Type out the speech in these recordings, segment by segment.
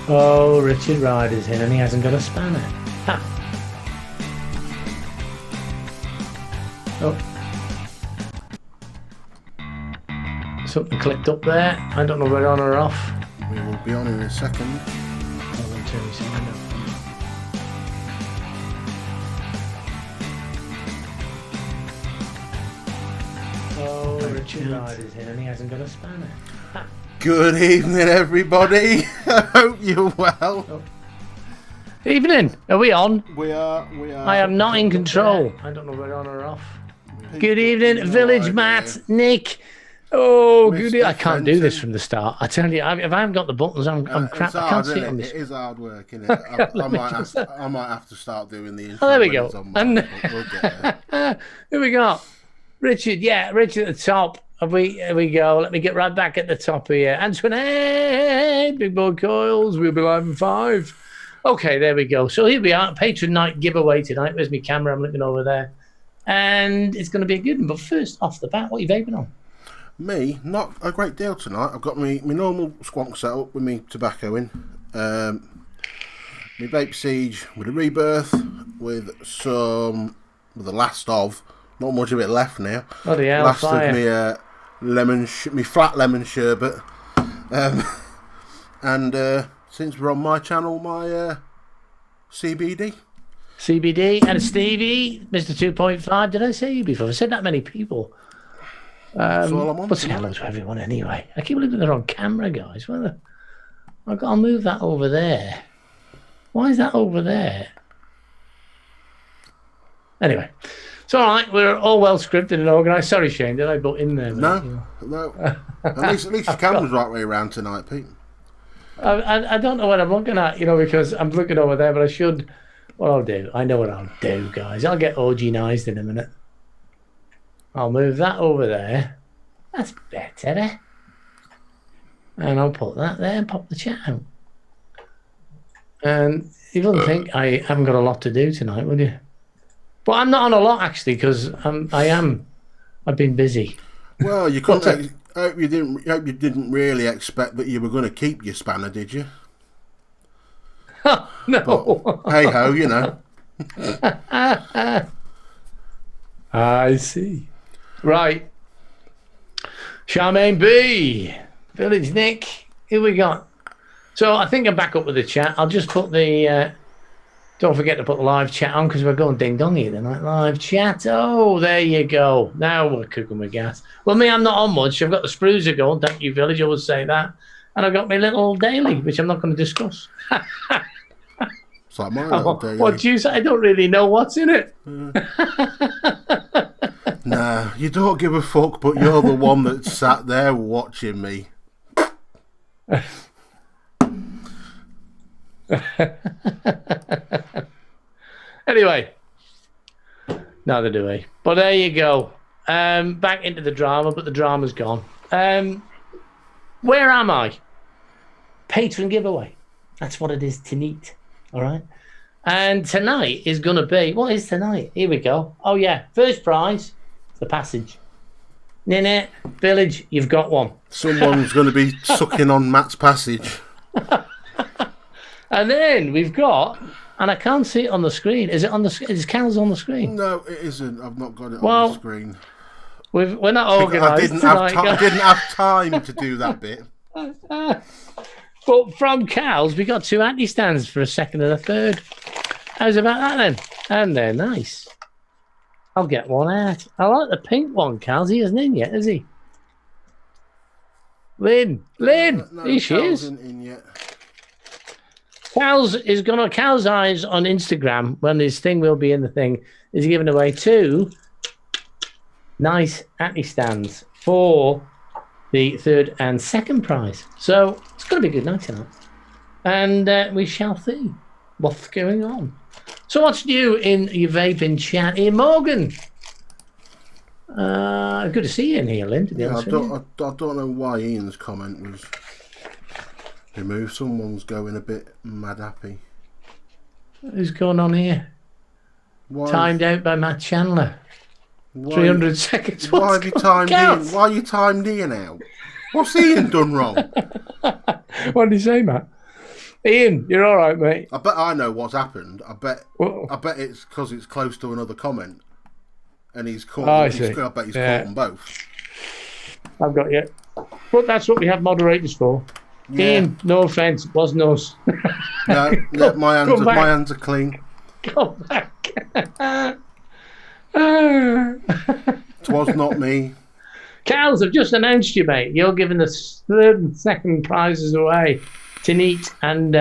Oh, Richard Ryder's in and he hasn't got a spanner. Ha. Oh. Something clicked up there. I don't know whether on or off. We will be on in a second. Hold on, turn this on. Oh, Richard Ryder's in and he hasn't got a spanner. Ha. Good evening, everybody. I hope you're well. Oh. Evening. Are we on? We are. I am not in control. I don't know whether on or off. Good evening, Village Matt, Nick. Oh, Mr. good. I can't do this Fenton. from the start. I tell you, if I haven't got the buttons, I'm crap. It's I hard, can't see isn't it on it? this. It is hard work, isn't it? I might have to start doing the intro. Oh, there we when go. it's on mine, but we'll get there. Here we go. Richard, yeah, Richard at the top. Here we go. Let me get right back at the top here. Antoinette, Big Boy Coils, we'll be live in 5. Okay, there we go. So here we are, Patron Night giveaway tonight. Where's my camera? I'm looking over there. And it's going to be a good one. But first, off the bat, what are you vaping on? Me, not a great deal tonight. I've got my normal squonk setup with me tobacco in. My vape siege with a rebirth, with the last of, not much of it left now. Bloody hell, Last fire. of me flat lemon sherbet. And since we're on my channel, my CBD. CBD and Stevie, Mr. 2.5. Did I say you before? I said that many people. That's all I'm on. But say hello to everyone anyway. I keep looking at they're on camera, guys. I'll move that over there. Why is that over there? Anyway, it's all right. We're all well scripted and organised. Sorry, Shane, did I butt in there? No. At least the camera's right way around tonight, Pete. I don't know what I'm looking at, because I'm looking over there, but I should. What I'll do, I know what I'll do, guys. I'll get organised in a minute. I'll move that over there. That's better, eh? And I'll put that there and pop the chat out. And you wouldn't think I haven't got a lot to do tonight, would you? But I'm not on a lot, actually, because I've been busy. Well, you couldn't. I hope you didn't really expect that you were going to keep your spanner, did you? No. Hey ho, I see. Right. Charmaine B. Village Nick. Here we got. So I think I'm back up with the chat. I'll just put the... don't forget to put the live chat on because we're going ding-dong here tonight. Live chat. Oh, there you go. Now we're cooking with gas. Well, me, I'm not on much. I've got the spruiser going. Thank you, Village. I always say that. And I've got my little daily, which I'm not going to discuss. It's like my little daily. What do you say? I don't really know what's in it. Nah, you don't give a fuck, but you're the one that sat there watching me. Anyway, neither do we. But there you go. Back into the drama, but the drama's gone. Where am I? Patron giveaway. That's what it is tonight. All right. And tonight is going to be... What is tonight? Here we go. Oh, yeah. First prize, the passage. Ninette, Village, you've got one. Someone's going to be sucking on Matt's passage. And then we've got... And I can't see it on the screen. Is it on the... Is Cal's on the screen? No, it isn't. I've not got it on the screen. We're not organised I didn't have time to do that bit. But from Cal's, we got 2 anti-stands for a second and a third. How's about that then? And they're nice. I'll get one out. I like the pink one, Cal's. He isn't in yet, is he? Lynn! No, Here she is. Isn't in yet. Cal's Eyes on Instagram, when his thing will be in the thing, is giving away 2 nice anti-stands for the third and second prize. So it's going to be a good night tonight. And we shall see what's going on. So what's new in your vaping chat here, Morgan? Good to see you in here, Lynn, to be honest with you. I don't know why Ian's comment was removed. Someone's going a bit mad happy. Who's going on here? Why? Timed out by Matt Chandler. 300 seconds. Why have you timed Ian? Why are you timed Ian out? What's Ian done wrong? What did he say, Matt? Ian, you're all right, mate. I bet I know what's happened. I bet Well, it's because it's close to another comment, and he's caught. I He's, see. I bet he's Yeah. caught them both. I've got you. But that's what we have moderators for. Yeah. Ian, no offence, it wasn't us. No, my hands are clean. Go back. It was not me. Cows, I've just announced you, mate. You're giving the third and second prizes away to Neat, and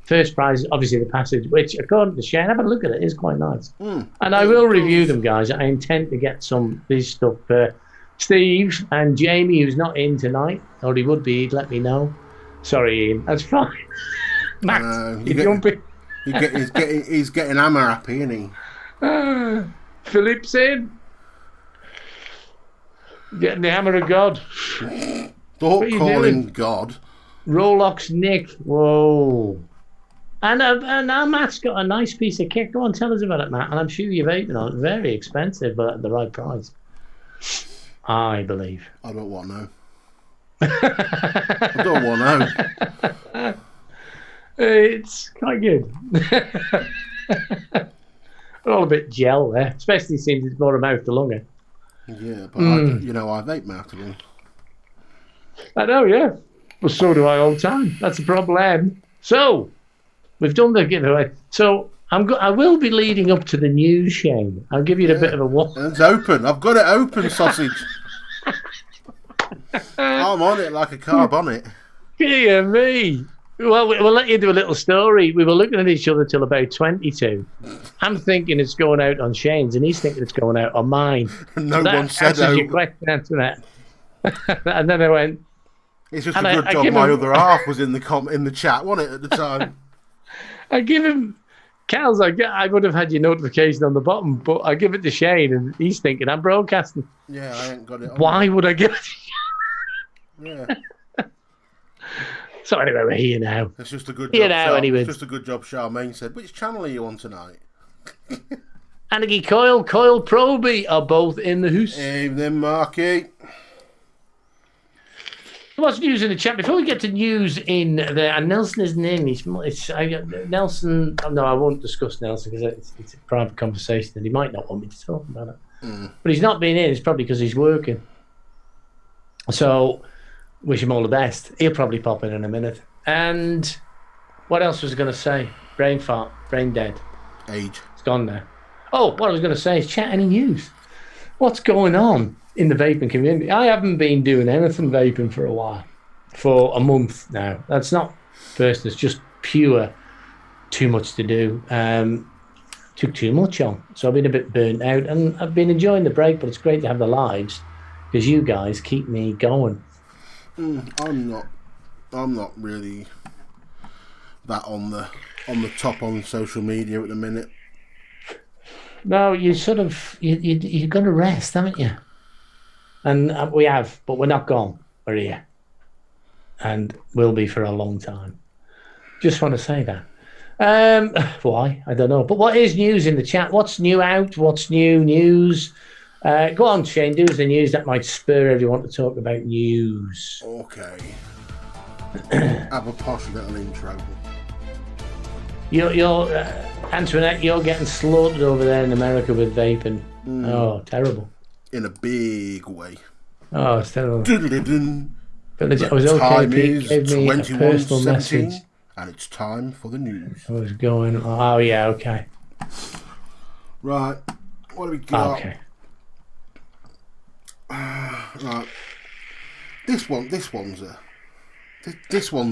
first prize, obviously, the passage, which, according to Shane, have a look at it, is quite nice. And I will review them, guys. I intend to get some of this stuff. Steve and Jamie, who's not in tonight, or he would be, he'd let me know. Sorry, Ian. That's fine. Max, he's getting hammer happy, isn't he? Philip's in. Getting the hammer of God. Don't call him God. Rolox Nick. Whoa. And now Matt's got a nice piece of kit. Go on, tell us about it, Matt. And I'm sure you've eaten on it. Very expensive, but at the right price. I believe. I don't want to know. I don't want to know. It's quite good. We're all a bit gel there, especially since it's more a mouth to longer. Yeah, but I vape mouth to lung. I know, yeah. Well, so do I all the time. That's the problem. So, we've done the giveaway. So, I will be leading up to the news, Shane. I'll give you a bit of a walk. It's open. I've got it open, sausage. I'm on it like a carb on it. Dear me. Well, we'll let you do a little story. We were looking at each other till about 22. I'm thinking it's going out on Shane's, and he's thinking it's going out on mine. No one said that. Your question, Antoinette. And then I went... It's just a good job my other half was in the chat, wasn't it, at the time? I give him... Cal's, I would have had your notification on the bottom, but I give it to Shane, and he's thinking, I'm broadcasting. Yeah, I ain't got it on. Why would I give it to you? Yeah. So anyway, we're here now. It's just a good job. Anyway. It's just a good job. Charmaine said, "Which channel are you on tonight?" Anarchy Coil, Coil Proby are both in the house. Evening, Marky. What's news in the chat? Before we get to news in there, and Nelson isn't in. Nelson. No, I won't discuss Nelson because it's a private conversation, and he might not want me to talk about it. But he's not been in. It's probably because he's working. So. Wish him all the best. He'll probably pop in a minute. And what else was I going to say? Brain fart. Brain dead. Age. It's gone now. Oh, what I was going to say is chat any news. What's going on in the vaping community? I haven't been doing anything vaping for a while. For a month now. That's not personal. It's just pure too much to do. Took too much on. So I've been a bit burnt out. And I've been enjoying the break, but it's great to have the lives because you guys keep me going. I'm not really that on the top on social media at the minute. No, you're going to rest, haven't you? And we have, but we're not gone. We're here, and will be for a long time. Just want to say that. Why? I don't know. But what is news in the chat? What's new out? What's new news? Go on, Shane. Do the news that might spur everyone to talk about news. Okay. Have a posh little intro. You're Antoinette. You're getting slaughtered over there in America with vaping. Oh, terrible. In a big way. Oh, it's terrible. But I was okay. Pete gave me a personal 21:17, message. and it's time for the news. I was going. Oh yeah, okay. Right. What do we got? Okay. Right. This one's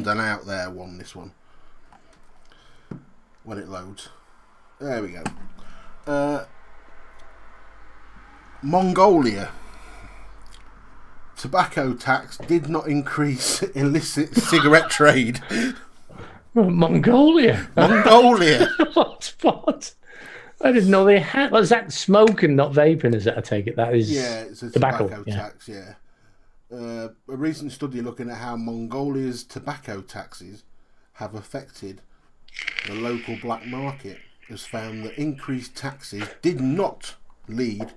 an out there one. This one. When it loads. There we go. Mongolia. Tobacco tax did not increase illicit cigarette trade. Mongolia. What? I didn't know they had. Well, is that smoking, not vaping? Is that? I take it that is. Yeah, it's a tobacco tax. Yeah. A recent study looking at how Mongolia's tobacco taxes have affected the local black market has found that increased taxes did not lead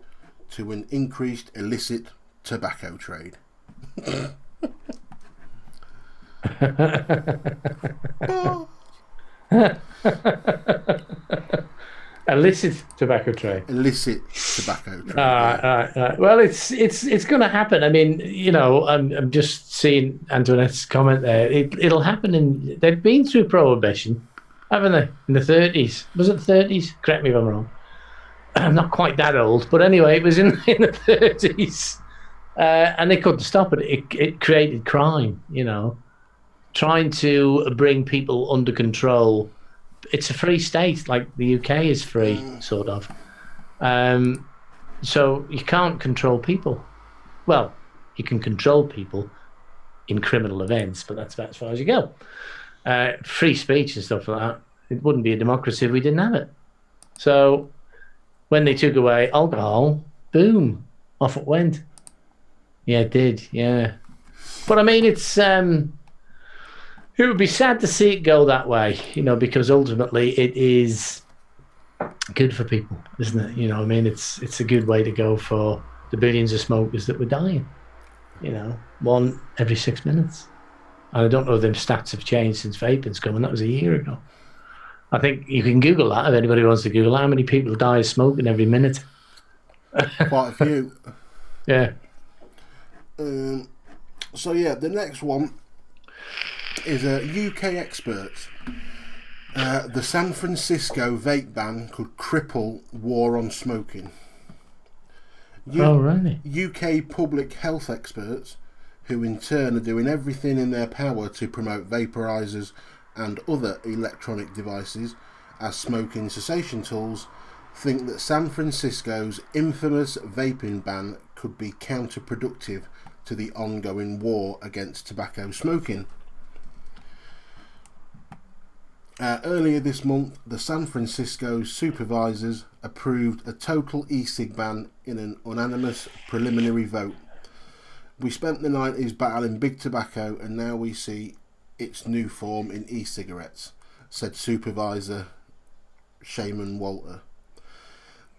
to an increased illicit tobacco trade. Illicit tobacco trade. Illicit tobacco trade. Well, it's going to happen. I mean, I'm just seeing Antoinette's comment there. It'll happen they've been through prohibition, haven't they? In the 30s. Was it the 30s? Correct me if I'm wrong. I'm not quite that old, but anyway, it was in the 30s. And they couldn't stop it. It created crime, trying to bring people under control. It's a free state, like the UK is free, sort of. So you can't control people. Well, you can control people in criminal events, but that's about as far as you go. Free speech and stuff like that. It wouldn't be a democracy if we didn't have it. So when they took away alcohol, boom, off it went. Yeah, it did. Yeah, but I mean, it would be sad to see it go that way, because ultimately it is good for people, isn't it? I mean, it's a good way to go for the billions of smokers that were dying. One every 6 minutes. And I don't know if them stats have changed since vaping's come, and that was a year ago. I think you can Google that if anybody wants to Google how many people die of smoking every minute. Quite a few. Yeah. So yeah, the next one is UK experts. The San Francisco vape ban could cripple war on smoking. Really? UK public health experts, who in turn are doing everything in their power to promote vaporizers and other electronic devices as smoking cessation tools, think that San Francisco's infamous vaping ban could be counterproductive to the ongoing war against tobacco smoking. Earlier this month, the San Francisco supervisors approved a total e-cig ban in an unanimous preliminary vote. We spent the 90s battling big tobacco, and now we see its new form in e-cigarettes, said Supervisor Shaman Walter.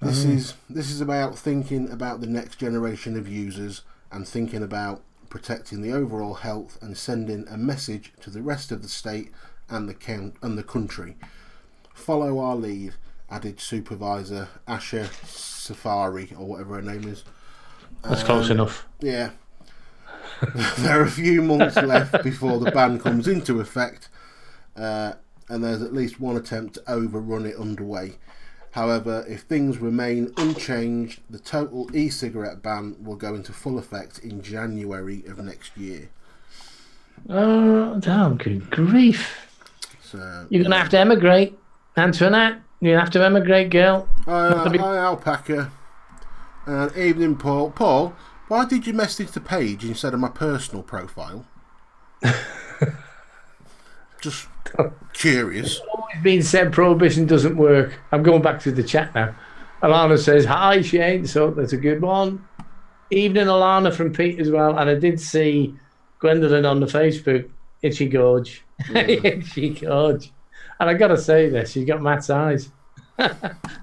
This is about thinking about the next generation of users and thinking about protecting the overall health and sending a message to the rest of the state and the country. Follow our lead, added Supervisor Asha Safari, or whatever her name is. That's close enough. Yeah. There are a few months left before the ban comes into effect, and there's at least one attempt to overrun it underway. However, if things remain unchanged, the total e-cigarette ban will go into full effect in January of next year. Oh, damn, good grief. So, You're going to have to emigrate, Antoinette. You have to emigrate, girl. Hi, Alpaca. And evening, Paul. Paul, why did you message the page instead of my personal profile? Just curious. It's always been said prohibition doesn't work. I'm going back to the chat now. Alana says, hi, Shane. So that's a good one. Evening, Alana from Pete as well. And I did see Gwendolyn on the Facebook. Itchy Gorge. Itchy Gorge. And I got to say this. She's got Matt's eyes.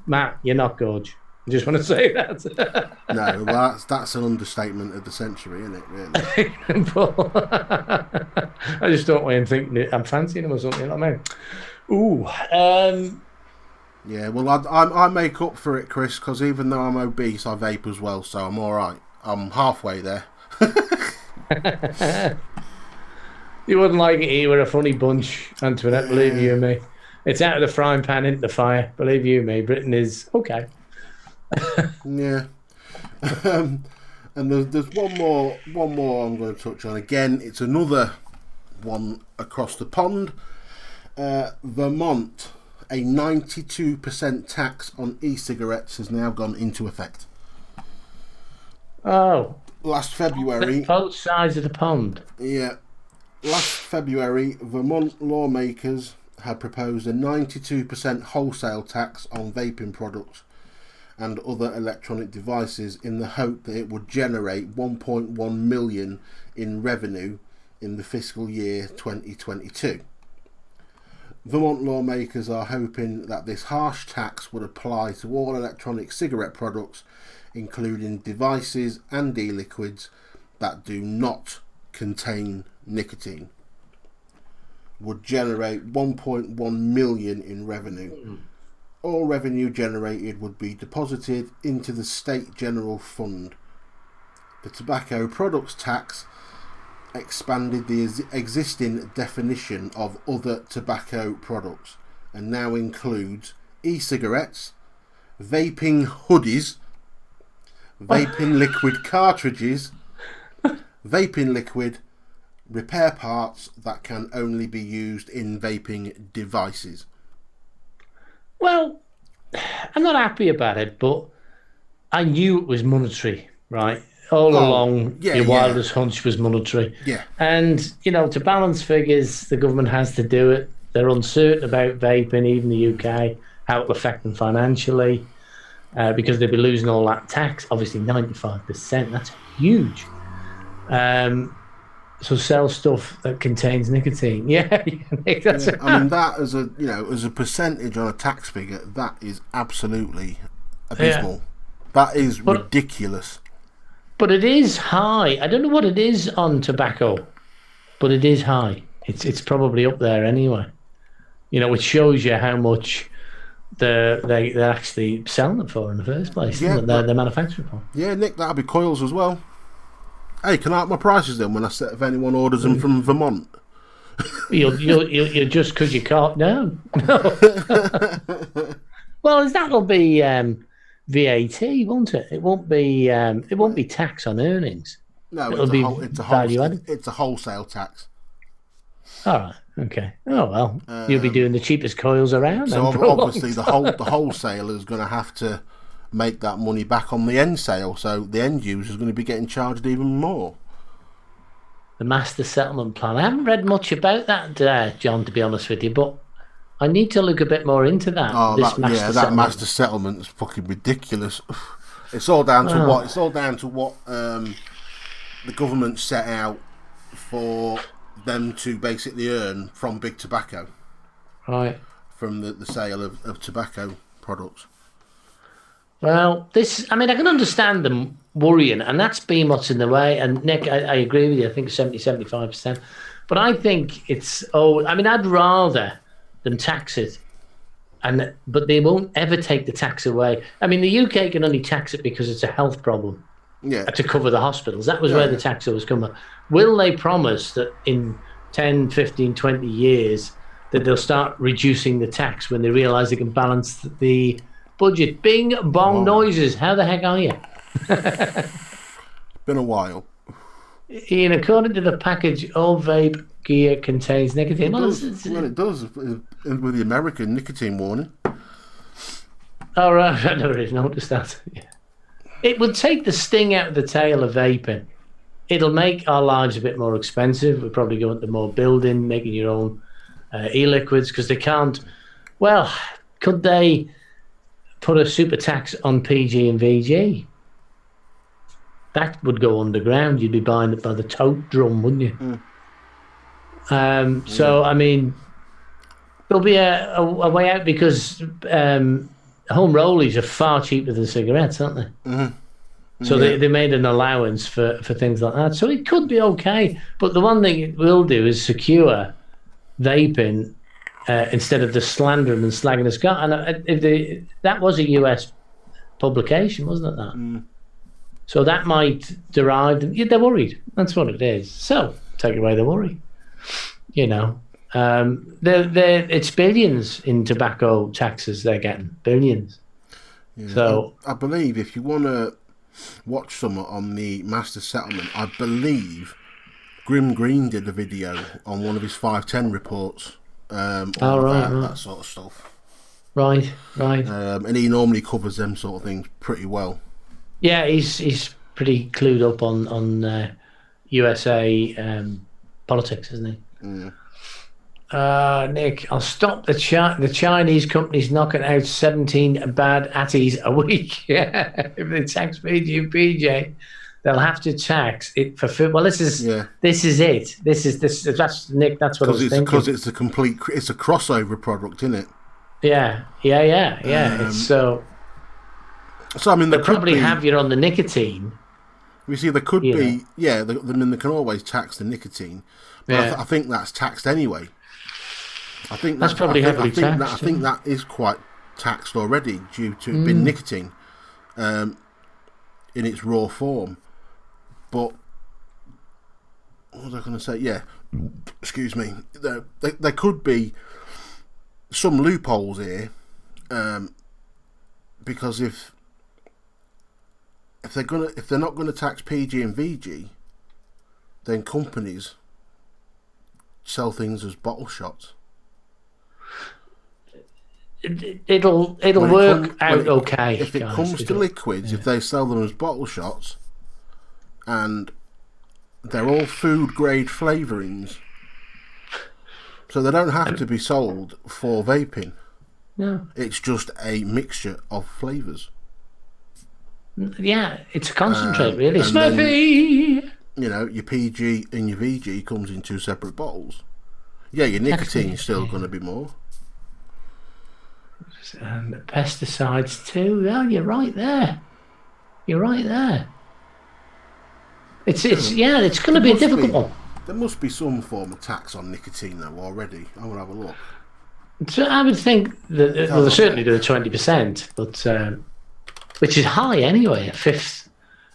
Matt, you're not Gorge. I just want to say that. No, well, that's an understatement of the century, isn't it, really? I just don't want him thinking that I'm fancying him or something, you know what I mean? Ooh. Yeah, well, I make up for it, Chris, because even though I'm obese, I vape as well, so I'm all right. I'm halfway there. You wouldn't like it. You were a funny bunch, Antoinette, believe you me. It's out of the frying pan into the fire, believe you me. Britain is okay. Yeah. And there's one more I'm going to touch on. Again, it's another one across the pond. Vermont, a 92% tax on e-cigarettes has now gone into effect. Oh. Last February. Both sides of the pond. Yeah. Last February, Vermont lawmakers had proposed a 92% wholesale tax on vaping products and other electronic devices in the hope that it would generate 1.1 million in revenue in the fiscal year 2022. Vermont lawmakers are hoping that this harsh tax would apply to all electronic cigarette products, including devices and e-liquids that do not contain nicotine. would generate 1.1 million in revenue. All revenue generated would be deposited into the state general fund. The tobacco products tax expanded the existing definition of other tobacco products and now includes e-cigarettes, vaping hoodies, vaping liquid cartridges, vaping liquid, repair parts that can only be used in vaping devices. Well, I'm not happy about it, but I knew it was monetary, right? All along, your wildest hunch was monetary. Yeah. And, you know, to balance figures, the government has to do it. They're uncertain about vaping, even the UK, how it'll affect them financially, because they'll be losing all that tax. Obviously, 95%, that's huge. So sell stuff that contains nicotine. Yeah, Nick, that's yeah. I mean, that as a as a percentage on a tax figure, that is absolutely abysmal. Yeah. That is ridiculous. But it is high. I don't know what it is on tobacco, but it is high. It's probably up there anyway. You know, which shows you how much they're actually selling it for in the first place. Yeah, they're manufacturing for. Yeah, Nick, that'll be coils as well. Hey, can I up my prices then when if anyone orders them from Vermont? You'll just because you can't. No. Well, that'll be VAT, won't it? It won't be tax on earnings. No, it's a wholesale tax. All right. Okay. Oh well, you'll be doing the cheapest coils around. So obviously the wholesaler is going to have to make that money back on the end sale, so the end user is going to be getting charged even more. The master settlement plan. I haven't read much about that, John, to be honest with you, but I need to look a bit more into that. That master settlement is fucking ridiculous. It's all down to what? It's all down to what the government set out for them to basically earn from big tobacco, right? From the sale of tobacco products. Well, I can understand them worrying, and that's been what's in the way. And Nick, I agree with you. I think 70-75%. But I think I'd rather them tax it, but they won't ever take the tax away. I mean, the UK can only tax it because it's a health problem. Yeah. To cover the hospitals. That was where the tax was coming. Will they promise that in 10, 15, 20 years that they'll start reducing the tax when they realise they can balance the budget? Bing bong noises. How the heck are you? Been a while. Ian, according to the package, all vape gear contains nicotine. It does with the American nicotine warning. Oh, right. I never even noticed that. Yeah. It would take the sting out of the tail of vaping. It'll make our lives a bit more expensive. We'll probably go into more building, making your own e-liquids, because they can't. Well, could they put a super tax on PG and VG? That would go underground. You'd be buying it by the tote drum, wouldn't you? So, I mean, there'll be a way out because home rollies are far cheaper than cigarettes, aren't they? Mm-hmm. So they made an allowance for things like that. So it could be okay. But the one thing it will do is secure vaping instead of just slandering and slagging us. And that was a US publication, wasn't it, that? Mm. So that might derive... They're worried. That's what it is. So take away the worry. You know. It's billions in tobacco taxes they're getting. Billions. Yeah, so I believe if you want to watch some on the master settlement, I believe Grim Green did a video on one of his 510 reports. That sort of stuff. Right. And he normally covers them sort of things pretty well. Yeah, he's pretty clued up on USA politics, isn't he? Mm. Nick, I'll stop the Chinese companies knocking out 17 bad atties a week. Yeah, if they tax PJ, they'll have to tax it for food. Well, this is it. That's Nick. That's what I was thinking. Because it's a crossover product, isn't it? Yeah. It's so. So I mean, they probably have you on the nicotine. We see there could be, they can always tax the nicotine, but I think that's taxed anyway. I think That's probably heavily taxed. I think that is quite taxed already due to it being nicotine in its raw form. But what was I going to say? Yeah, excuse me. There could be some loopholes here, because if they're not gonna tax PG and VG, then companies sell things as bottle shots. It'll work out okay. If it comes to liquids, if they sell them as bottle shots, and they're all food grade flavourings, so they don't have to be sold for vaping. No, it's just a mixture of flavours. Yeah, it's a concentrate, really. Smurfy! Your PG and your VG comes in 2 separate bottles. Yeah, your nicotine's still going to be more. And pesticides too. Yeah, you're right there. It's going to be a difficult one. There must be some form of tax on nicotine though already. I will have a look. So I would think that they'll certainly do 20%, but which is high anyway, a fifth.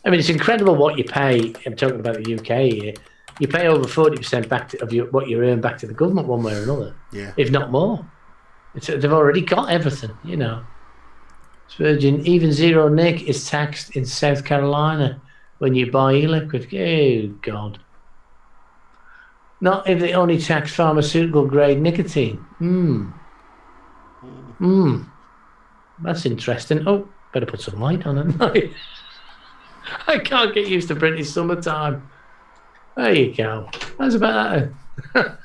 I mean, it's incredible what you pay. I'm talking about the UK here. You pay over 40% back of what you earn back to the government one way or another. Yeah. If not more. They've already got everything, Virgin, even zero nic is taxed in South Carolina when you buy e-liquid. Oh, God. Not if they only tax pharmaceutical grade nicotine. That's interesting. Oh, better put some light on it. I can't get used to British summertime. There you go. How's about that?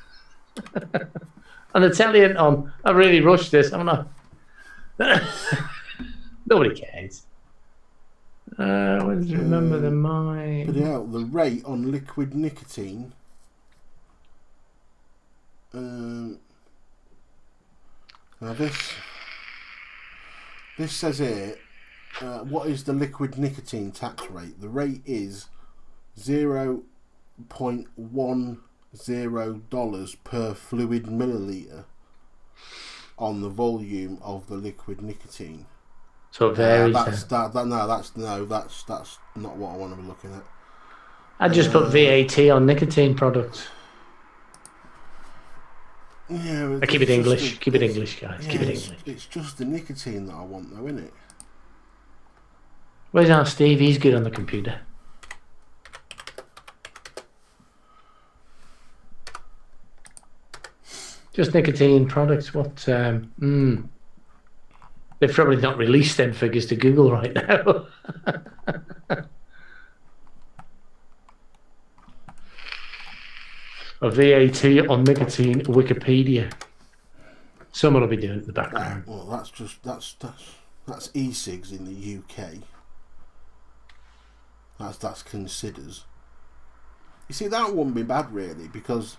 An Italian on. I really rushed this, haven't I? Nobody cares. Remember the mine. Put out the rate on liquid nicotine. Now this says here, what is the liquid nicotine tax rate? The rate is $0.10 per fluid milliliter on the volume of the liquid nicotine. So it varies. That's not what I want to be looking at. I just put VAT on nicotine products. Yeah, keep it English. Keep it English, guys. Yeah, keep it English. It's just the nicotine that I want, though, isn't it? Where's our Steve? He's good on the computer. Just nicotine products. What? They've probably not released them figures to Google right now. A VAT on nicotine Wikipedia. Someone will be doing it in the background. Well, that's e-cigs in the UK. That's considers. You see, that wouldn't be bad really, because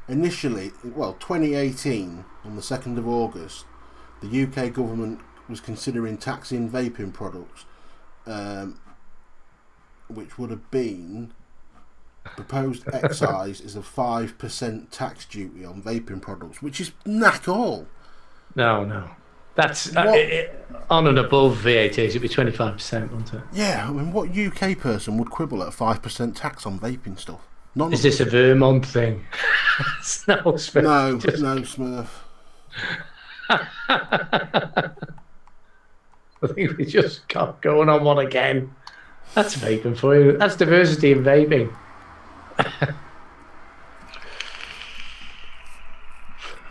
initially, 2018 on the 2nd of August, the UK government was considering taxing vaping products, which would have been proposed excise is a 5% tax duty on vaping products, which is knack all. No. That's on and above VAT. It'd be 25%, wouldn't it? Yeah, I mean, what UK person would quibble at a 5% tax on vaping stuff? None. Is this a Vermont thing? No, Smurf. No, Smurf. I think we just got going on one again. That's vaping for you. That's diversity in vaping.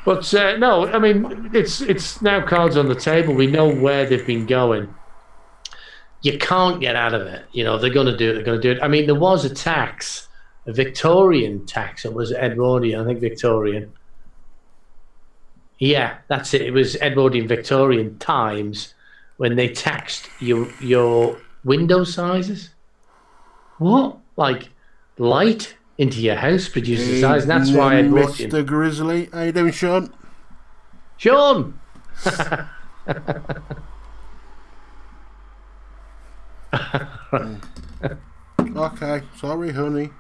But no, I mean, it's now cards on the table. We know where they've been going. You can't get out of it. They're going to do it. I mean, there was a tax, a Victorian tax. It was Edwardian, I think Victorian. Yeah, that's it. It was Edwardian Victorian times when they taxed your window sizes. What? Like light into your house produces size, and that's why Edwardian. Mr. Grizzly, how you doing, Sean? Sean. Okay, sorry, honey.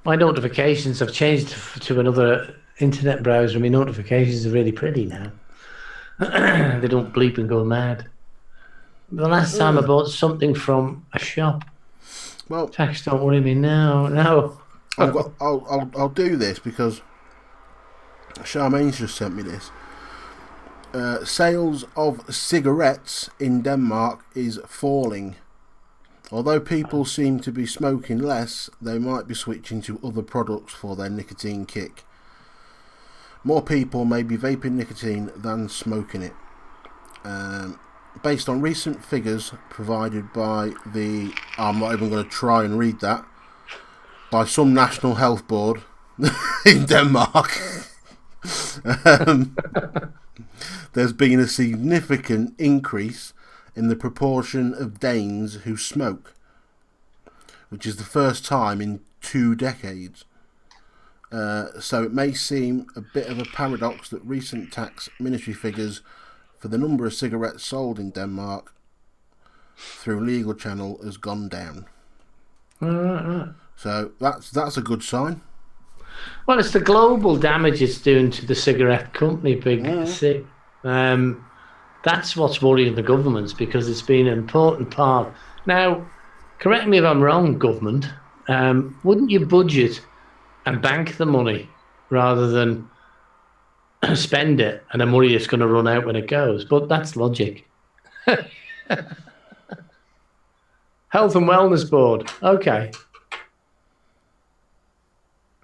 My notifications have changed to another internet browser. My notifications are really pretty now. They don't bleep and go mad. The last time I bought something from a shop, Well, tax don't worry me now. No. I'll do this because Charmaine's just sent me this. Sales of cigarettes in Denmark is falling. Although people seem to be smoking less, they might be switching to other products for their nicotine kick. More people may be vaping nicotine than smoking it. Based on recent figures provided by the... I'm not even going to try and read that. By some national health board in Denmark. There's been a significant increase in the proportion of Danes who smoke, which is the first time in 2 decades. So it may seem a bit of a paradox that recent tax ministry figures for the number of cigarettes sold in Denmark through legal channel has gone down. So that's a good sign. Well, it's the global damage it's doing to the cigarette company, Big Cig. That's what's worrying the governments, because it's been an important part. Now, correct me if I'm wrong, government. Wouldn't you budget and bank the money rather than spend it and the money is going to run out when it goes? But that's logic. Health and Wellness Board. Okay.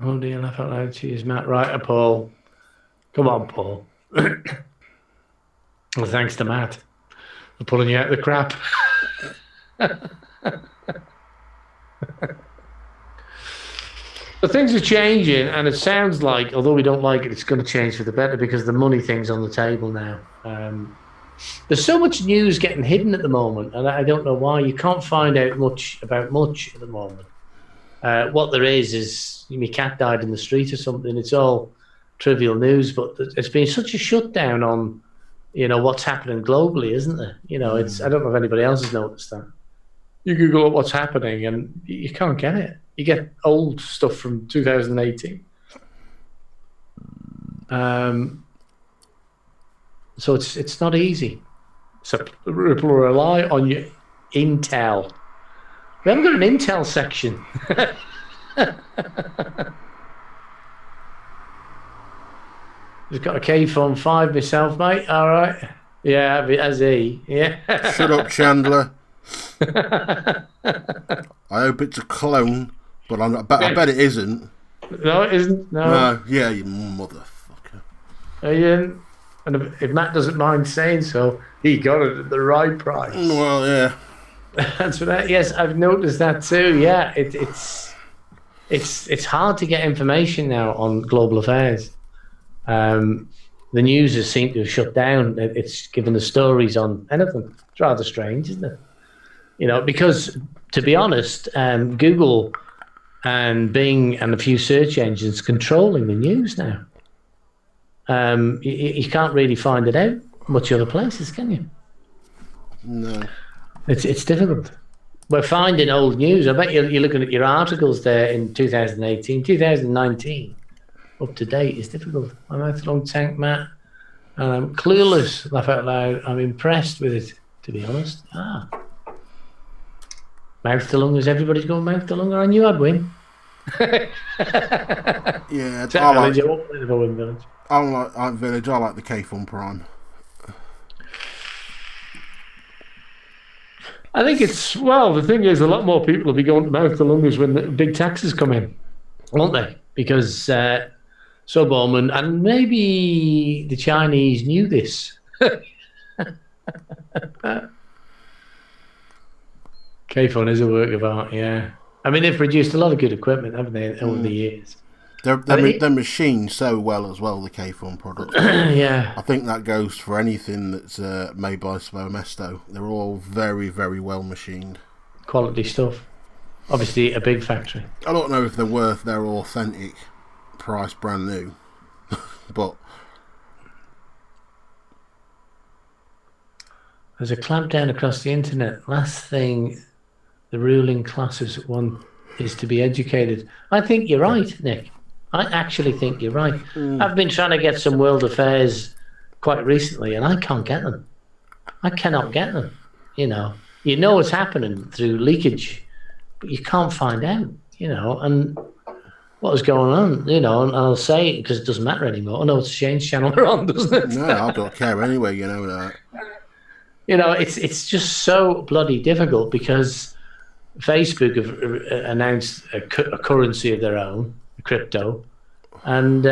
Oh dear, laugh out loud. Cheers, Matt. Right, Paul. Come on, Paul. Well, thanks to Matt for pulling you out of the crap. But things are changing, and it sounds like, although we don't like it, it's going to change for the better, because the money thing's on the table now. There's so much news getting hidden at the moment, and I don't know why. You can't find out much about much at the moment. What there is my cat died in the street or something. It's all trivial news, but it's been such a shutdown on, what's happening globally, isn't there? It's, I don't know if anybody else has noticed that. You Google what's happening and you can't get it. You get old stuff from 2018. So it's not easy. So people rely on your intel. We haven't got an intel section. Just got a K-Phone 5 myself, mate. All right. Yeah, as he. Yeah. Shut up, Chandler. I hope it's a clone, but I bet it isn't. No, it isn't. No. Yeah, you motherfucker. And if Matt doesn't mind saying so, he got it at the right price. Well, yeah. That's what. Yes, I've noticed that too. Yeah, it's hard to get information now on global affairs. The news has seemed to have shut down. It's given the stories on anything. It's rather strange, isn't it? Because to be honest, Google and Bing and a few search engines controlling the news now. You can't really find it out much other places, can you? No. It's difficult. We're finding old news. I bet you're looking at your articles there in 2018, 2019. Up to date is difficult. I'm out the long tank, Matt. And I'm clueless, laugh out loud. I'm impressed with it, to be honest. Mouth to lungers. Everybody's going mouth to lunger. I knew I'd win. Yeah, I'm Village. I like the K-Phone Prime. I think the thing is, a lot more people will be going to mouth to lungers when the big taxes come in, won't they? Because Bowman and maybe the Chinese knew this. K-Phone is a work of art, yeah. I mean, they've produced a lot of good equipment, haven't they, over the years? They're machined so well as well, the K-Phone products. Yeah. I think that goes for anything that's made by Svomesto. They're all very, very well machined. Quality stuff. Obviously, a big factory. I don't know if they're worth their authentic price brand new, but... There's a clampdown across the internet. Last thing the ruling classes want is to be educated. I think you're right, Nick. I actually think you're right. I've been trying to get some world affairs quite recently, and I can't get them. I cannot get them. You know what's happening through leakage, but you can't find out. And what was going on. And I'll say it because it doesn't matter anymore. I know it's Shane's channel we're on, doesn't it? No, I don't care anyway. You know that. It's just so bloody difficult because Facebook have announced a currency of their own, crypto, and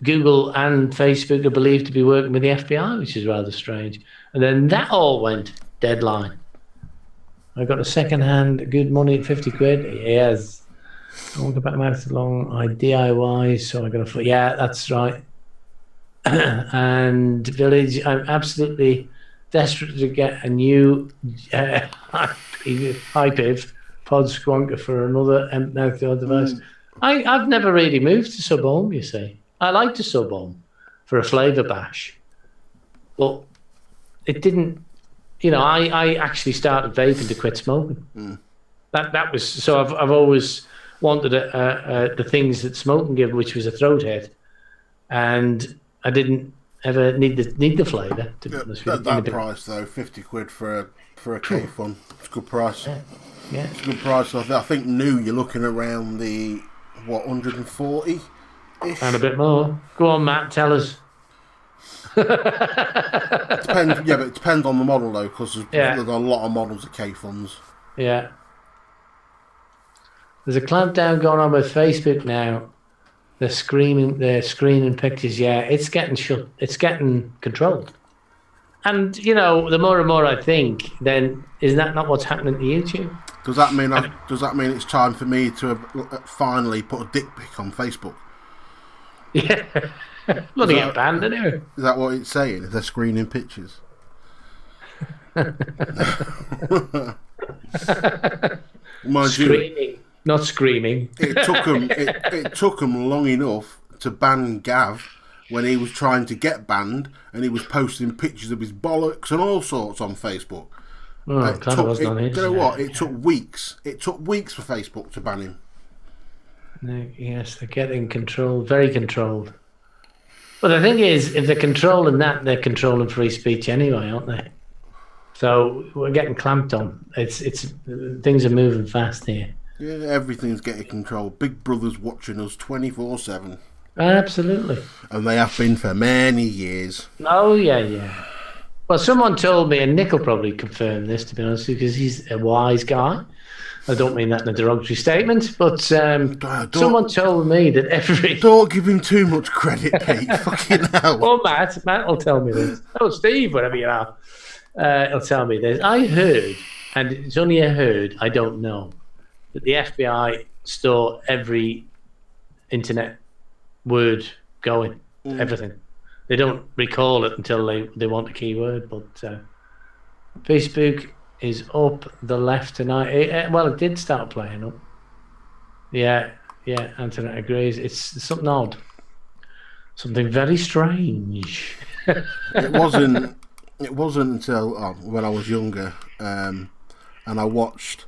Google and Facebook are believed to be working with the FBI, which is rather strange. And then that all went deadline. I got a second-hand good money at 50 quid. Yes. I want to go back to my long. I DIY, so I got a. Yeah, that's right. And Village, I'm absolutely desperate to get a new high-piv pod squonker for another outdoor device. I've never really moved to sub-ohm, you see. I like to sub-ohm for a flavour bash. But it didn't, I actually started vaping to quit smoking. That was, so I've always wanted the things that smoking give, which was a throat hit. And I didn't ever need the flavour. That price though, 50 quid for a K-Fun. It's a good price. Yeah. It's a good price. I think new you're looking around the 140 ish. And a bit more. Go on, Matt, tell us. But it depends on the model though, because there's a lot of models of K-Funs. Yeah. There's a clampdown going on with Facebook now. They're screening pictures. Yeah, it's getting shut. It's getting controlled. And the more and more I think, then isn't that not what's happening to YouTube? Does that mean it's time for me to finally put a dick pic on Facebook? Yeah, bloody get banned anyway. Is that what it's saying? If they're screening pictures? Screening, not screaming. It took them long enough to ban Gav when he was trying to get banned, and he was posting pictures of his bollocks and all sorts on Facebook. It took weeks. It took weeks for Facebook to ban him. Yes, they're getting controlled, very controlled. But the thing is, if they're controlling that, they're controlling free speech anyway, aren't they? So we're getting clamped on. It's things are moving fast here. Yeah, everything's getting controlled. Big Brother's watching us 24/7. Absolutely. And they have been for many years. Oh yeah. Well, someone told me, and Nick will probably confirm this, to be honest, because he's a wise guy. I don't mean that in a derogatory statement, but someone told me that Don't give him too much credit, Pete. Fucking hell. Oh, Matt will tell me this. Oh, Steve, whatever you are, he'll tell me this. I heard, and it's only a heard, I don't know, that the FBI store every internet word going, everything. They don't recall it until they want a keyword, but Facebook is up the left tonight. It did start playing up. Yeah, Antoinette agrees. It's something odd. Something very strange. It wasn't until when I was younger, and I watched,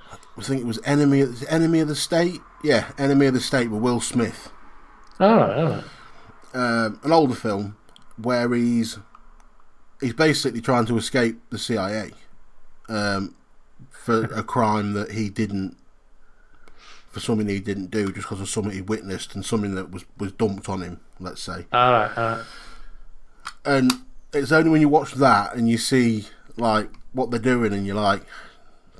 I think it was Enemy of the State? Yeah, Enemy of the State with Will Smith. All right. An older film where he's basically trying to escape the CIA for a crime that he didn't, for something he didn't do, just because of something he witnessed and something that was dumped on him, let's say. All right. And it's only when you watch that and you see like what they're doing and you're like,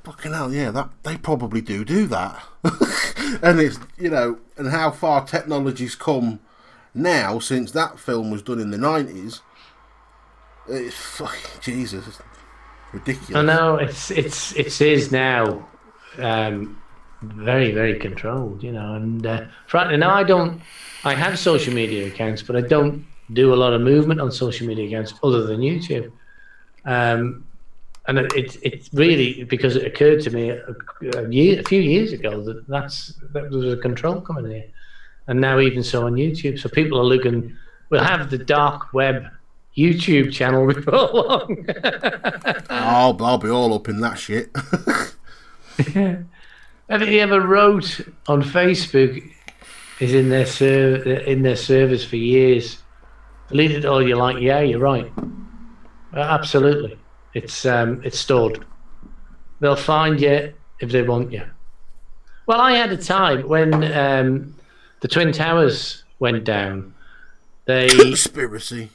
fucking hell, yeah, that they probably do that. And it's, and how far technology's come now since that film was done in the 90s. It's fucking Jesus, it's ridiculous. I know it is now very, very controlled, and frankly now I have social media accounts, but I don't do a lot of movement on social media accounts other than YouTube. And it's really because it occurred to me a few years ago that there was a control coming here, and now even so on YouTube. So people are looking. We'll have the dark web YouTube channel before long. I'll be all up in that shit. Everything he ever wrote on Facebook is in their servers for years. Delete it all you like. Yeah, you're right. Absolutely, it's stored. They'll find you if they want you. Well, I had a time when the Twin Towers went down. Conspiracy.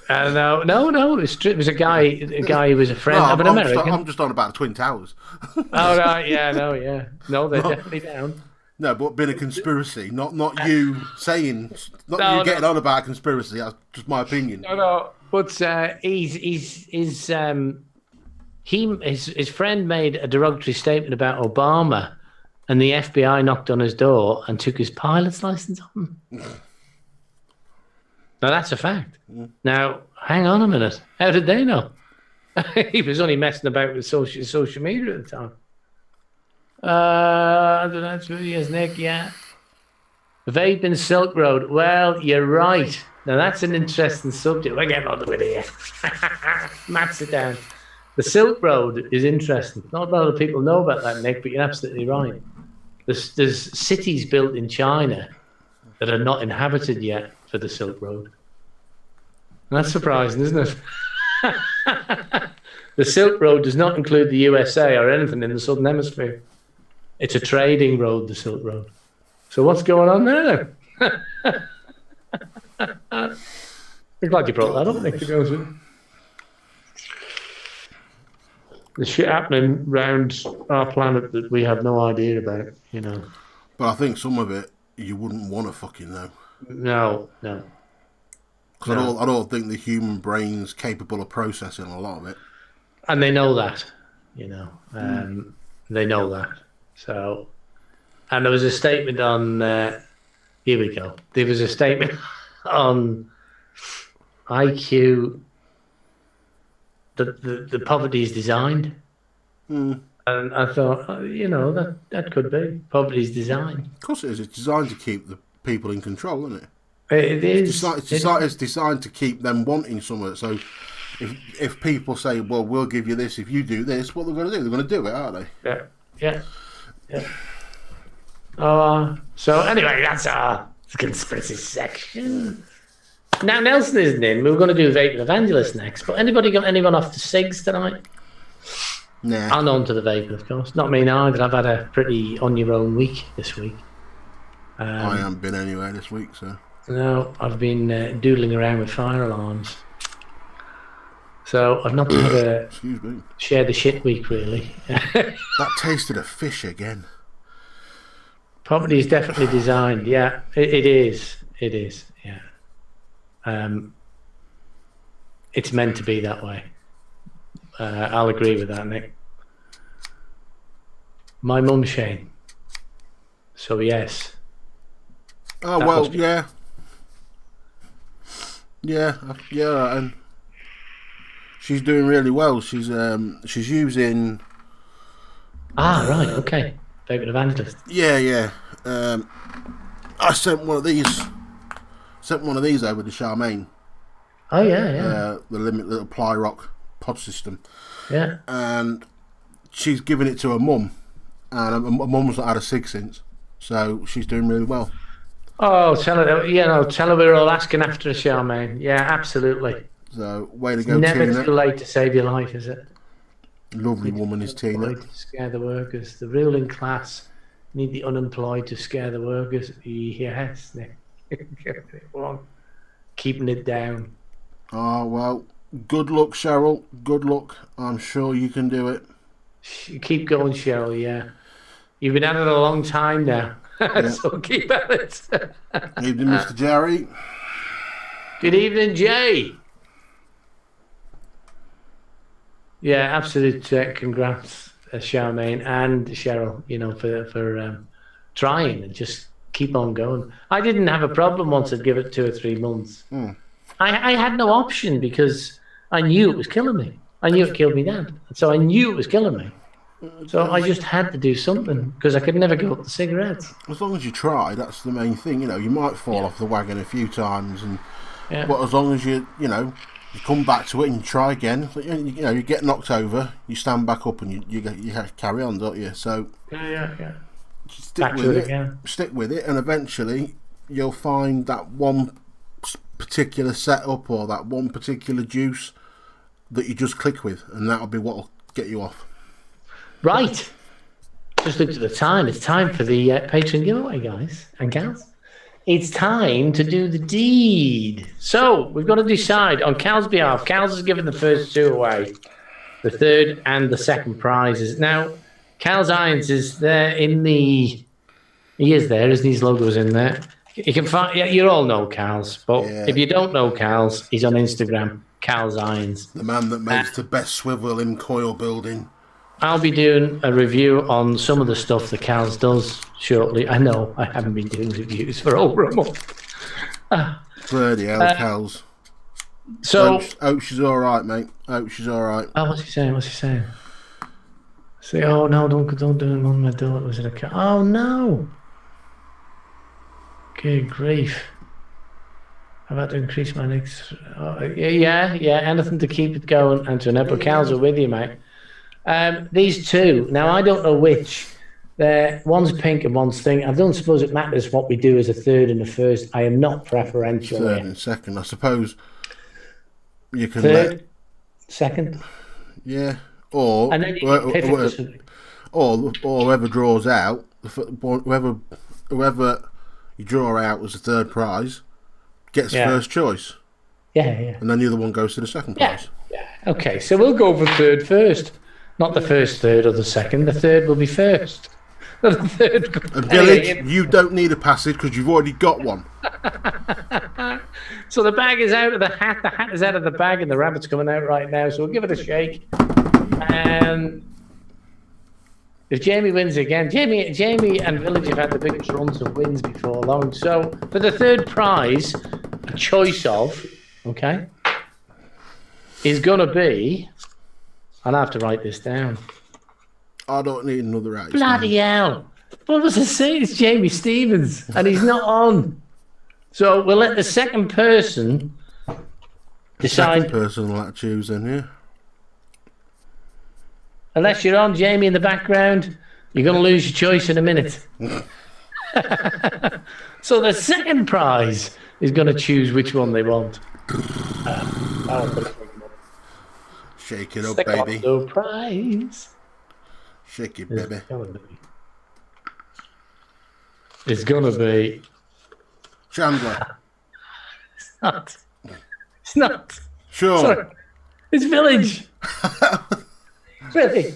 No. It was a guy who was a friend of an American. I'm just on about the Twin Towers. Oh right, yeah, no, they're definitely down. No, but been a conspiracy, not you saying, you getting on about a conspiracy. That's just my opinion. No, but his friend made a derogatory statement about Obama, and the FBI knocked on his door and took his pilot's license off him. Now that's a fact. Now, hang on a minute. How did they know? He was only messing about with social media at the time. I don't know, 2 years, Nick, yeah. Vape and Silk Road. Well, you're right. Now that's an interesting subject. We're getting on with it here. Matt, sit down. The Silk Road is interesting. Not a lot of people know about that, Nick, but you're absolutely right. There's cities built in China that are not inhabited yet for the Silk Road. And that's surprising, isn't it? The Silk Road does not include the USA or anything in the Southern Hemisphere. It's a trading road, the Silk Road. So what's going on there then? I'm glad you brought that up, Nick, to be honest with you. The shit happening around our planet that we have no idea about, you know. But I think some of it you wouldn't want to fucking know. No. Because I don't think the human brain's capable of processing a lot of it. And they know that, you know. They know that. So, and there was a statement on, here we go. There was a statement on IQ that the poverty is designed. And I thought, you know, that could be. Poverty is designed. Of course it is. It's designed to keep the people in control, isn't it? It is. It's designed to keep them wanting something. So if people say, well, we'll give you this if you do this, what they're going to do? They're going to do it, aren't they? Yeah. So anyway, that's our conspiracy section. Now Nelson isn't in. We were going to do Vape and Evangelist next, but anybody got anyone off the cigs tonight? Nah. And on to the vaping, of course. Not me neither. I've had a pretty on your own week this week. I haven't been anywhere this week, so. No, I've been doodling around with fire alarms. So I've not had a Excuse me. share the shit week, really. That tasted of fish again. Poverty is definitely designed. Yeah, it is. It is. Yeah. It's meant to be that way. I'll agree with that, Nick. My mum, Shane. So yes. Oh well, yeah. And she's doing really well. She's using. Right. Okay. Favorite evangelist. Yeah. I sent one of these. Over to Charmaine. Oh yeah. The little ply rock pod system. Yeah. And she's given it to her mum, and her mum's not had a cig since, so she's doing really well. Oh, tell her we're all asking after her, Charmaine. Yeah, absolutely. So, way to go, Never Tina. too late to save your life, is it? Lovely woman is Tina. To scare the workers. The ruling class need the unemployed to scare the workers. Yes, Nick. Keeping it down. Oh, well, good luck, Cheryl. Good luck. I'm sure you can do it. Keep going, Cheryl, yeah. You've been at it a long time now. Yeah. So keep at it. Evening, Mr. Jerry. Good evening, Jay. Yeah, absolute congrats, Charmaine and Cheryl, for trying and just keep on going. I didn't have a problem once I'd give it 2 or 3 months. I had no option because I knew it was killing me. I knew it killed me dad. So I knew it was killing me. So I just had to do something because I could never give up the cigarettes. As long as you try, that's the main thing. You might fall off the wagon a few times, but as long as you come back to it and you try again, you get knocked over, you stand back up and you carry on, don't you? So yeah. stick back with to it it. again. Stick with it, and eventually you'll find that one particular setup or that one particular juice that you just click with, and that'll be what'll get you off. Right. Just looked at the time. It's time for the Patreon giveaway, guys and gals. It's time to do the deed. So we've got to decide on Cal's behalf. Cal's has given the first two away, the third and the second prizes. Now, Cal's Irons is there in the. He is there. His logo's in there. You can find. Yeah, you all know Cal's, but if you don't know Cal's, he's on Instagram. Cal's Irons. The man that makes the best swivel in coil building. I'll be doing a review on some of the stuff that Cal's does shortly. I know I haven't been doing reviews for over a month. Bloody hell, Cal's. So, Oaks is all right, mate. Oaks is all right. Oh, what's he saying? What's he saying? Say, oh no, don't do it on my door. Was it a cat? Oh no! Good grief! How about to increase my next? Oh, yeah. Anything to keep it going and to never. Cal's are with you, mate. These two. Now I don't know which. One's pink and one's thing. I don't suppose it matters what we do as a third and a first. I am not preferential. Third and second, I suppose. You can third, second. Yeah, or and then or whoever draws out, whoever you draw out as a third prize gets first choice. Yeah. And then the other one goes to the second prize. Yeah. Okay, so we'll go for third first. Not the first third or the second. The third will be first. The third. And Village, you don't need a passage because you've already got one. So the bag is out of the hat. The hat is out of the bag, and the rabbit's coming out right now. So we'll give it a shake. And if Jamie wins again, Jamie and Village have had the biggest runs of wins before long. So for the third prize, a choice of, is going to be, and I have to write this down. I don't need another ice. Bloody hell. What was I saying? It's Jamie Stevens, and he's not on. So we'll let the second person decide. Second person will have to choose then, yeah. Unless you're on, Jamie, in the background, you're going to lose your choice in a minute. So the second prize is going to choose which one they want. Shake it up, baby. The prize. Shake it, baby. It's going to be... Chandler. It's not. Sure. Sorry. It's Village. Village.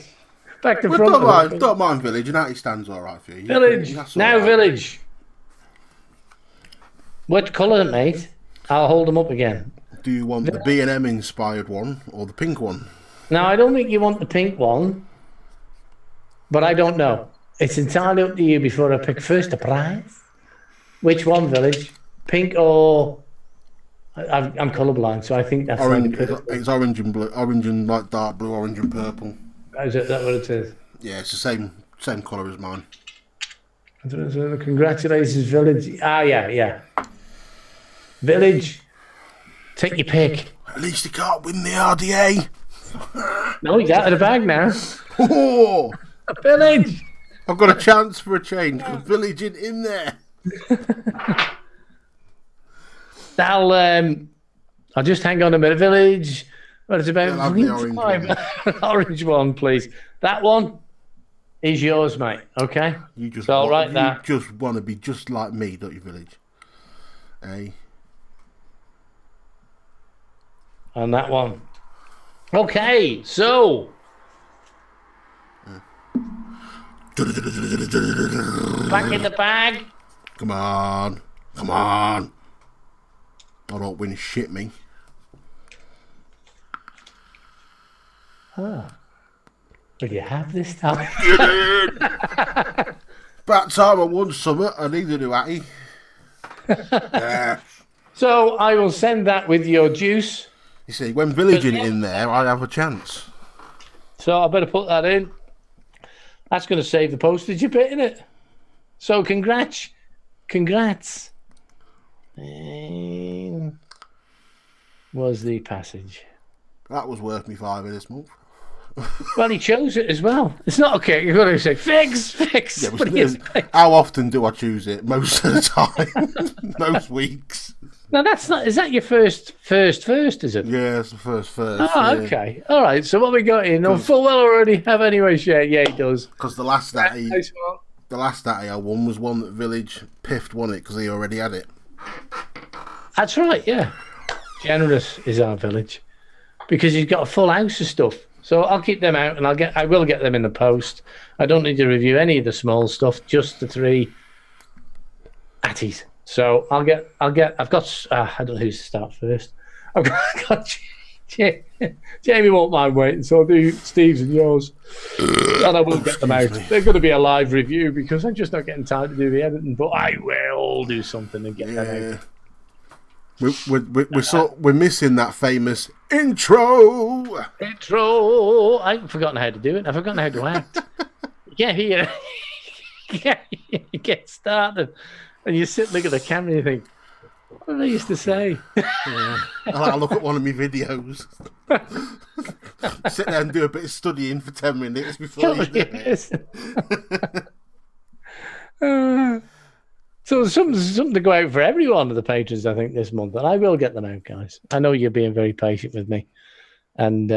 Back to front. Don't mind Village. And that stands all right for you. Village. Now, right. Village. What colour, mate? I'll hold them up again. Do you want the B&M inspired one or the pink one? Now, I don't think you want the pink one, but I don't know. It's entirely up to you before I pick first a prize. Which one, Village? Pink or... I'm colourblind, so I think that's... Orange. It's orange and blue. Orange and like dark blue, orange and purple. Is that what it is? Yeah, it's the same colour as mine. So congratulations, Village. Ah, yeah. Village, take your pick. At least he can't win the RDA. No, he's out of the bag now. Oh! Village! I've got a chance for a change because Village isn't in there. I'll just hang on a minute. Village. What it's about? I'll have the orange one. Orange one, please. That one is yours, mate. Okay. You just just want to be just like me, don't you, Village? Hey. And that one. Okay, so. Back in the bag. Come on. I don't win shit, me. Oh. Will you have this time? About time I won something. I need to do Atty. Yeah. So I will send that with your juice. You see, when Village isn't in there, I have a chance. So I better put that in. That's going to save the postage a bit, isn't it? So congrats. Was the passage. That was worth me £5 this month. Well, he chose it as well. It's not okay. You've got to say fix. Yeah, But he is fix. how often do I choose it? Most of the time. Most weeks. No, that's not. Is that your first? Is it? Yeah, it's the first. Oh, Yeah. okay. All right. So what we got in? Oh, full well already have anyway. Yeah, he does. Because the last that Nice one. the last that I won was one that Village Piffed won it because he already had it. That's right. Yeah. Generous is our village because he's got a full house of stuff. So I'll keep them out, and I will get them in the post. I don't need to review any of the small stuff, just the 3 Atties. So I've got. I don't know who to start first. I've got Jamie won't mind waiting, so I'll do Steve's and yours, and I will get them out. They're going to be a live review because I'm just not getting time to do the editing, but I will do something and get them out. We're missing that famous intro. I've forgotten how to do it. I've forgotten how to act. You get started, and you sit, look at the camera, and you think, what did I used to say? Yeah. I look at one of my videos, sit there and do a bit of studying for 10 minutes before you do it. So something to go out for every one of the patrons, I think, this month, and I will get them out, guys. I know you're being very patient with me, and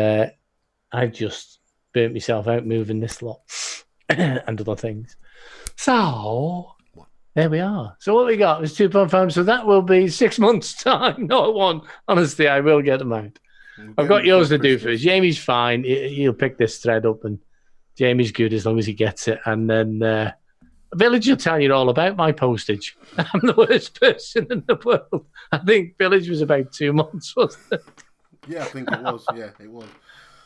I've just burnt myself out moving this lot and other things. So there we are. So what we got was 2.5. So that will be 6 months' time, not 1. Honestly, I will get them out. I've got yours to do first. Jamie's fine. He'll pick this thread up, and Jamie's good as long as he gets it. And then Village will tell you all about my postage. I'm the worst person in the world. I think Village was about 2 months, wasn't it? Yeah, I think it was. Yeah, it was.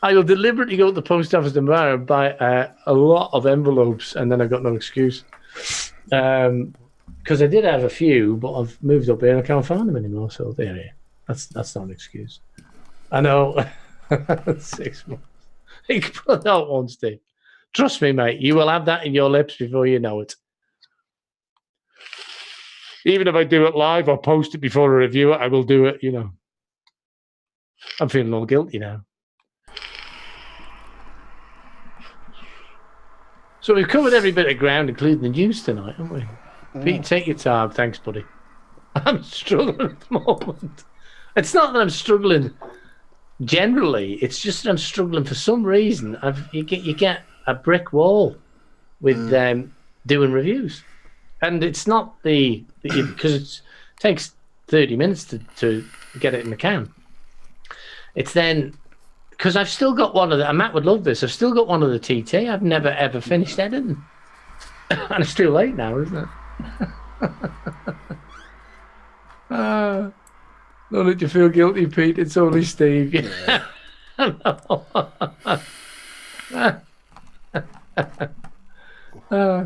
I will deliberately go to the post office tomorrow and buy a lot of envelopes, and then I've got no excuse. Because I did have a few, but I've moved up here and I can't find them anymore. So there you go. That's not an excuse. I know. 6 months. You can put that one, Steve. Trust me, mate. You will have that in your lips before you know it. Even if I do it live or post it before I review it, I will do it, I'm feeling all guilty now. So we've covered every bit of ground, including the news tonight, haven't we? Pete, take your time. Thanks, buddy. I'm struggling at the moment. It's not that I'm struggling generally. It's just that I'm struggling for some reason. You get a brick wall with doing reviews, and it's not because it takes 30 minutes to get it in the can. It's then because I've still got one of the. And Matt would love this. I've still got one of the TT. I've never ever finished editing, and it's too late now, isn't it? Don't let you feel guilty, Pete. It's only Steve. Yeah.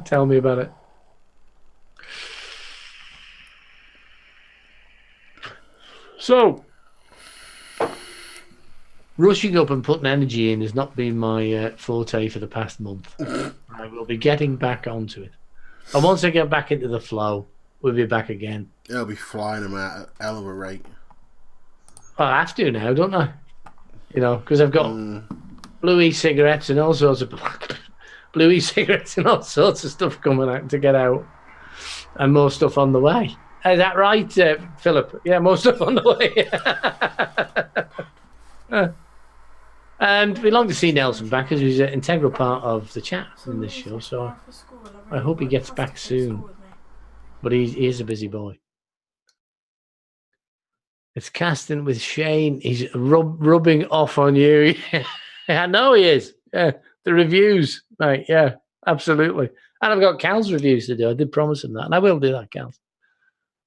Tell me about it. So, rushing up and putting energy in has not been my forte for the past month. I will be getting back onto it. And once I get back into the flow, we'll be back again. I'll be flying them out at a hell of a rate. Well, I have to now, don't I? Because I've got blue e-cigarettes and all sorts of blue e-cigarettes and all sorts of stuff coming out to get out, and more stuff on the way. Is that right, Philip? Yeah, more stuff on the way. And we long to see Nelson back, as he's an integral part of the chat in this show. So I hope he gets back soon. But he is a busy boy. It's casting with Shane. He's rubbing off on you. I know he is. Yeah, the reviews, mate. Yeah, absolutely. And I've got Cal's reviews to do. I did promise him that, and I will do that, Cal.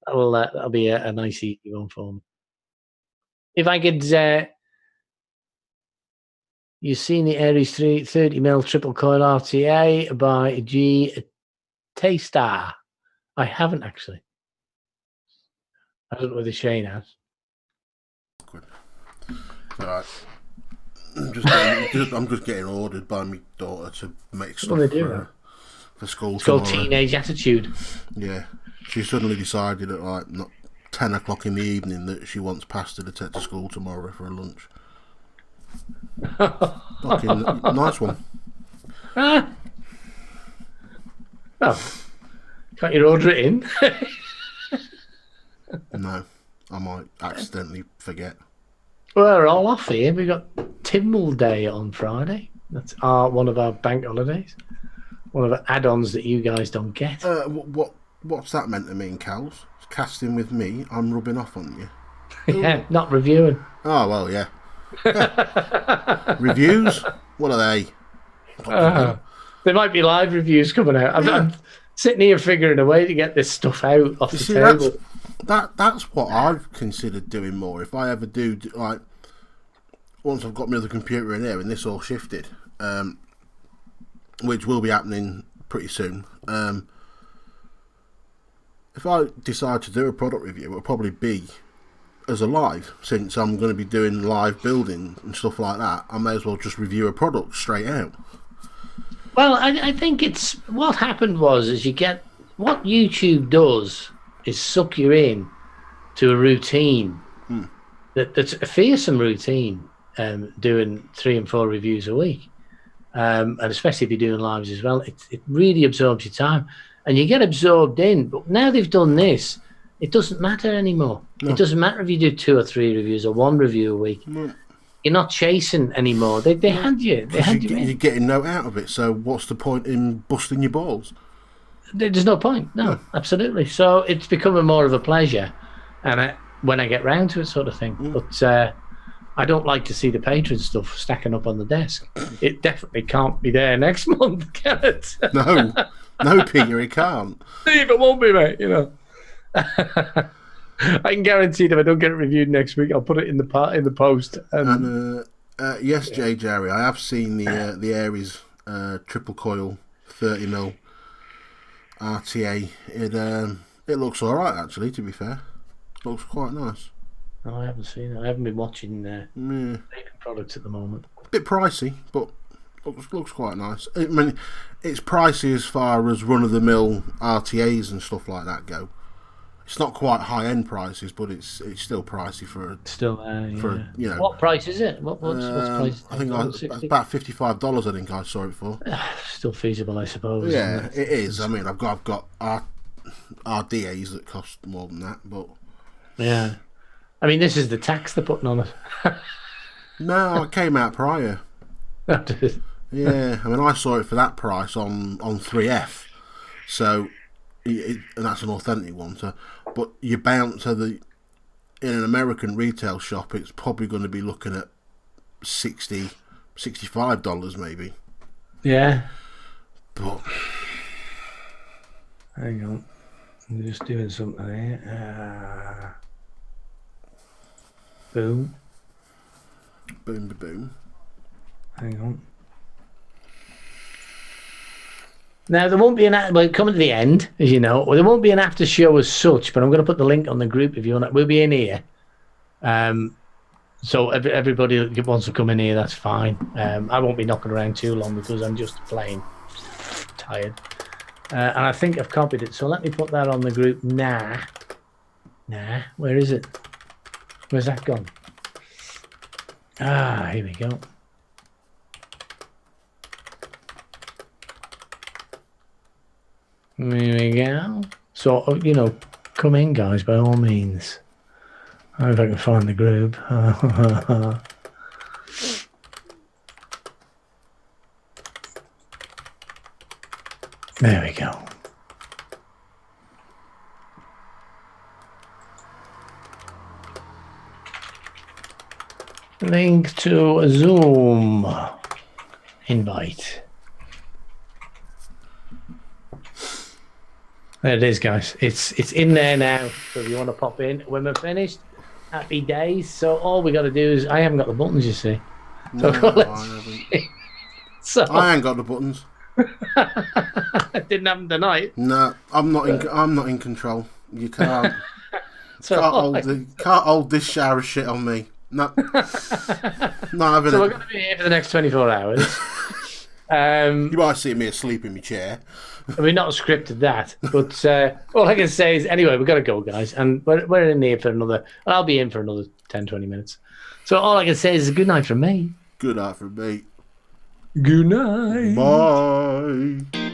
That'll be a nice easy one for me. If I could, you've seen the Aries 30mm triple coil RTA by G Taystar. I haven't actually. I don't know whether Shane has. Good. All right. I'm just getting ordered by my daughter to make stuff for school. It's called teenage attitude. Yeah. She suddenly decided at not 10 o'clock in the evening that she wants pasta to take to school tomorrow for a lunch. Fucking nice one. Ah. Oh, can't you order it in? No, I might accidentally forget. We're all off here. We got Timble Day on Friday. That's one of our bank holidays. One of the add-ons that you guys don't get. What's that meant to mean, Cals? Casting with me, I'm rubbing off on you. Yeah, not reviewing. Oh well, yeah. Reviews? What are they? There might be live reviews coming out. I'm sitting here figuring a way to get this stuff out off the table. That's what I've considered doing more. If I ever do, like, once I've got my other computer in here and this all shifted, which will be happening pretty soon. If I decide to do a product review, it'll probably be as a live, since I'm going to be doing live building and stuff like that. I may as well just review a product straight out. Well, I think it's what happened is you get what YouTube does is suck you in to a routine that's a fearsome routine, doing 3 and 4 reviews a week, and especially if you're doing lives as well, it really absorbs your time and you get absorbed in. But now they've done this, it doesn't matter anymore. No. It doesn't matter if you do 2 or 3 reviews or 1 review a week. No. You're not chasing anymore. They hand you. They hand you in. You're getting no out of it. So what's the point in busting your balls? There's no point. No, absolutely. So it's becoming more of a pleasure, and when I get round to it, sort of thing. But I don't like to see the patron stuff stacking up on the desk. It definitely can't be there next month, can it? No, Peter, it can't. Steve, it won't be, mate. You know. I can guarantee that if I don't get it reviewed next week, I'll put it in the post. Yes, Jay Jerry, I have seen the Aries triple coil 30mm RTA. It looks all right, actually. To be fair, looks quite nice. No, I haven't seen it. I haven't been watching vaping products at the moment. Bit pricey, but looks quite nice. I mean, it's pricey as far as run-of-the-mill RTAs and stuff like that go. It's not quite high-end prices, but it's still pricey for What price is it? What's price? I think it's about $55. I think I saw it for. Still feasible, I suppose. Yeah, it is. I mean, I've got RDAs that cost more than that, but yeah. I mean, this is the tax they're putting on it. No, it came out prior. Yeah, I mean, I saw it for that price on 3F, so. And that's an authentic one. So, but you're bound to in an American retail shop, it's probably going to be looking at $65 maybe. Yeah. But hang on, I'm just doing something here. Boom. Boom, boom. Hang on. Now, there won't be we're coming to the end, as you know. Well, there won't be an after show as such, but I'm going to put the link on the group if you want. We'll be in here. So everybody that wants to come in here, that's fine. I won't be knocking around too long because I'm just plain tired. And I think I've copied it. So let me put that on the group. Nah. Where is it? Where's that gone? Here we go. There we go. So, come in, guys, by all means. I don't know if I can find the group. There we go. Link to a Zoom invite. There it is, guys. It's in there now. So if you want to pop in when we're finished, happy days. So all we got to do is I haven't got the buttons, you see. So no, I haven't. So I ain't got the buttons. I didn't have them tonight. No, I'm not in control. You can't. Can't hold this shower shit on me. No. Not having so we're going to be here for the next 24 hours. You might see me asleep in my chair. We're not scripted that, but all I can say is, anyway, we've got to go, guys, and we're in here for another. I'll be in for another 10, 20 minutes. So all I can say is good night from me. Good night from me. Good night. Bye.